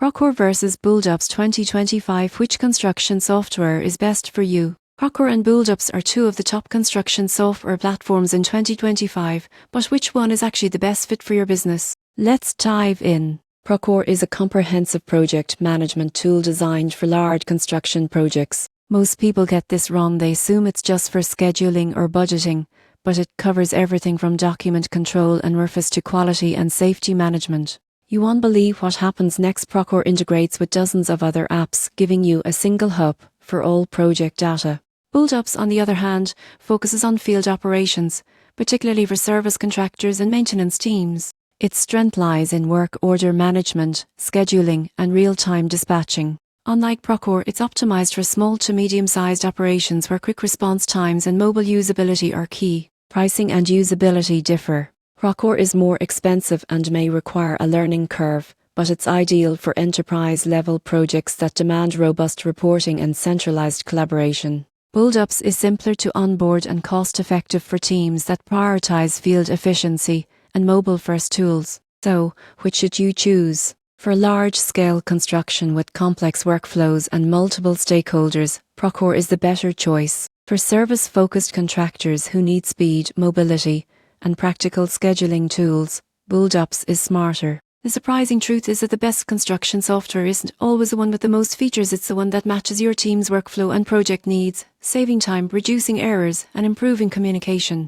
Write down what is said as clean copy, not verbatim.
Procore versus Buildups 2025. Which construction software is best for you? Procore and Buildups are two of the top construction software platforms in 2025, but which one is actually the best fit for your business? Let's dive in. Procore is a comprehensive project management tool designed for large construction projects. Most people get this wrong. They assume it's just for scheduling or budgeting, but it covers everything from document control and RFS to quality and safety management. You won't believe what happens next. Procore integrates with dozens of other apps, giving you a single hub for all project data. Buildups, on the other hand, focuses on field operations, particularly for service contractors and maintenance teams. Its strength lies in work order management, scheduling, and real-time dispatching. Unlike Procore, it's optimized for small to medium-sized operations where quick response times and mobile usability are key. Pricing and usability differ. Procore is more expensive and may require a learning curve, but it's ideal for enterprise-level projects that demand robust reporting and centralized collaboration. Buildups is simpler to onboard and cost-effective for teams that prioritize field efficiency and mobile-first tools. So, which should you choose? For large-scale construction with complex workflows and multiple stakeholders, Procore is the better choice. For service-focused contractors who need speed, mobility, and practical scheduling tools, Buildups is smarter. The surprising truth is that the best construction software isn't always the one with the most features. It's the one that matches your team's workflow and project needs, saving time, reducing errors, and improving communication.